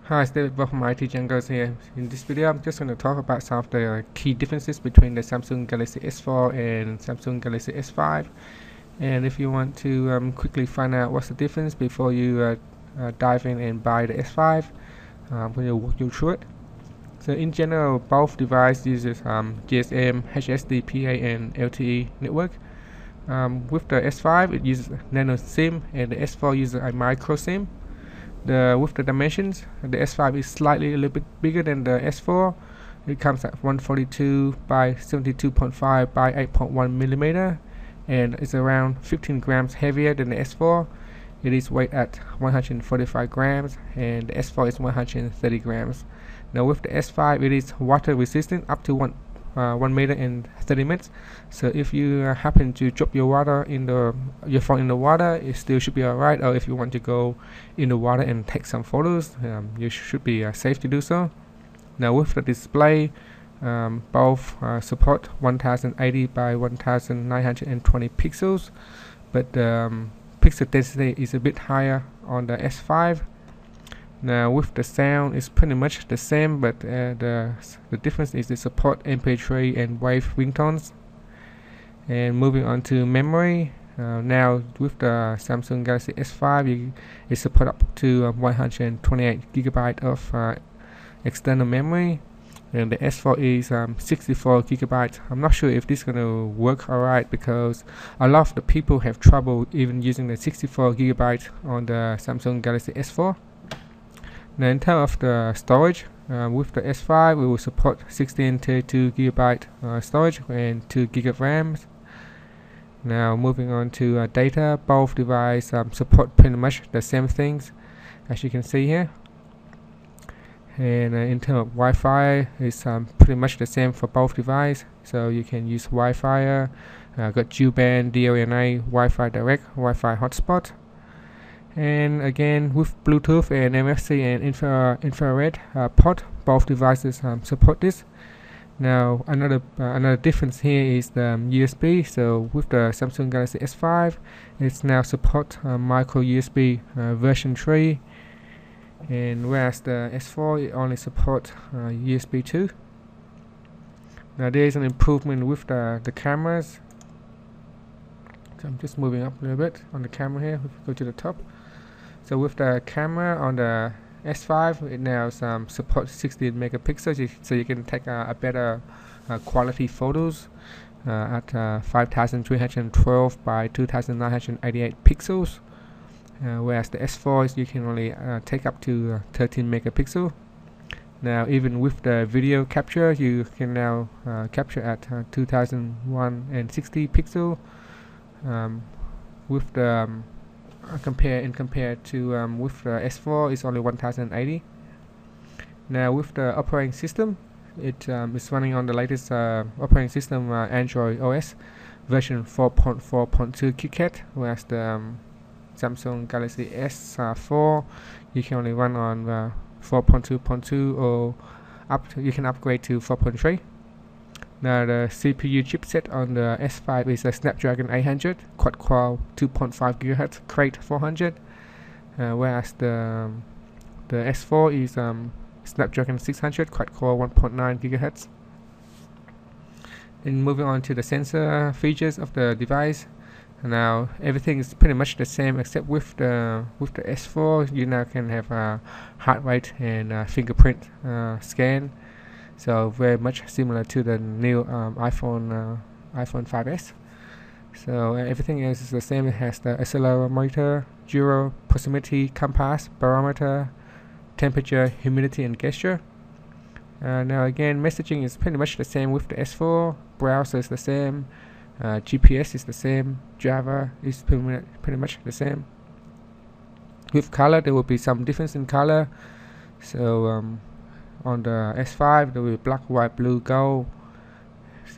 Hi, it's David from IT Jungles here. In this video, I'm just going to talk about some of the key differences between the Samsung Galaxy S4 and Samsung Galaxy S5. And if you want to quickly find out what's the difference before you dive in and buy the S5, I'm going to walk you through it. So in general, both devices uses GSM, HSDPA, and LTE network. With the S5, it uses nano SIM, and the S4 uses a micro SIM. With the dimensions, the S5 is slightly a little bit bigger than the S4. It comes at 142 by 72.5 by 8.1 millimeter, and it's around 15 grams heavier than the S4. It is weighed at 145 grams, and the S4 is 130 grams. Now with the S5, it is water resistant up to 1 meter and 30 minutes. So if you happen to drop your phone in the water, it still should be alright. Or if you want to go in the water and take some photos, you should be safe to do so. Now with the display, both support 1080 by 1920 pixels, but pixel density is a bit higher on the S5. Now with the sound, it's pretty much the same, but the difference is the support MP3 and wave ringtones. And moving on to memory, now with the Samsung Galaxy S5, it support up to 128 gigabyte of external memory, and the S4 is 64 gigabytes. I'm not sure if this is gonna work alright, because a lot of the people have trouble even using the 64 gigabyte on the Samsung Galaxy S4. Now in terms of the storage, with the S5 we will support 1632 gigabyte storage and 2 gig of RAM. Now moving on to data, both devices support pretty much the same things as you can see here. And in terms of Wi-Fi, it's pretty much the same for both devices. So you can use Wi-Fi, got dual-band, DLNA, Wi-Fi direct, Wi-Fi hotspot. And again, with Bluetooth and MFC and infrared port, both devices support this. Now another difference here is the USB. So with the Samsung Galaxy S5, it's now support micro USB version 3, and whereas the S4 it only support USB 2. Now there is an improvement with the cameras. So I'm just moving up a little bit on the camera here. If we go to the top. So with the camera on the S5, it now supports 16 megapixels, so you can take a better quality photos at 5312 by 2988 pixels. Whereas the S4 you can only take up to 13 megapixel. Now even with the video capture, you can now capture at 2060 pixel. With the compared to with the S4 is only 1080. Now with the operating system, it is running on the latest operating system, Android OS version 4.4.2 KitKat, whereas the Samsung Galaxy S4 you can only run on 4.2.2 or you can upgrade to 4.3. Now the CPU chipset on the S5 is a Snapdragon 800 quad-core 2.5 GHz Crate 400, whereas the S4 is Snapdragon 600 quad-core 1.9 GHz. And moving on to the sensor features of the device, now everything is pretty much the same, except with the S4 you now can have a heart rate and fingerprint scan. So very much similar to the new iPhone 5s. So everything else is the same. It has the accelerometer, gyro, proximity, compass, barometer, temperature, humidity, and gesture. Now again, messaging is pretty much the same with the S4. Browser is the same. GPS is the same. Java is pretty much the same. With color, there will be some difference in color. So on the S5 there will be black, white, blue, gold,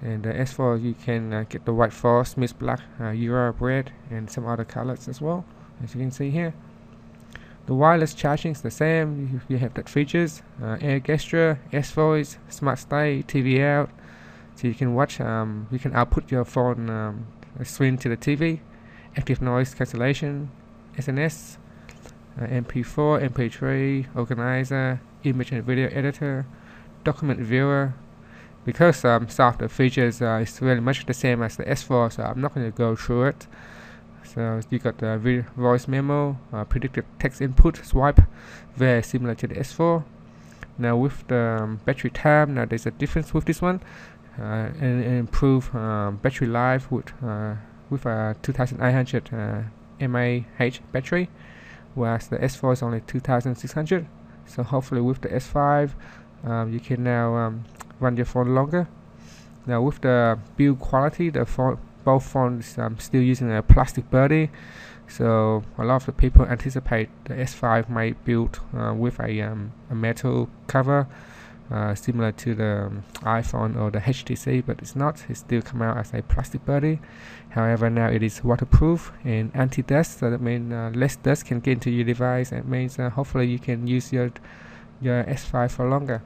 and the S4 you can get the white forest, mist black, Europe red, and some other colors as well, as you can see here. The wireless charging is the same. You have that features, air gesture, S4 is smart stay, TV out, so you can watch, you can output your phone screen to the TV, active noise cancellation, SNS, MP4, MP3, organizer, image and video editor, document viewer. Because some of the features is very much the same as the S4, so I'm not going to go through it. So you got the voice memo, predictive text input, swipe, very similar to the S4. Now with the battery time, now there's a difference with this one, and improve battery life with a 2800 mAh battery, whereas the S4 is only 2600. So hopefully with the S5 you can now run your phone longer. Now with the build quality, both phones still using a plastic body, so a lot of the people anticipate the S5 might build with a metal cover, similar to the iPhone or the HTC, but it's not. It still come out as a plastic body. However, now it is waterproof and anti-dust, so that means less dust can get into your device, and means hopefully you can use your S5 for longer.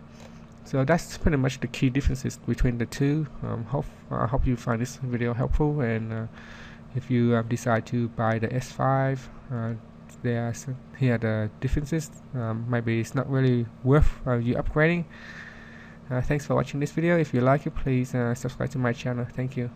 So that's pretty much the key differences between the two. I hope you find this video helpful, and if you decide to buy the S5, here are the differences. Maybe it's not really worth you upgrading. Thanks for watching this video. If you like it, please subscribe to my channel. Thank you.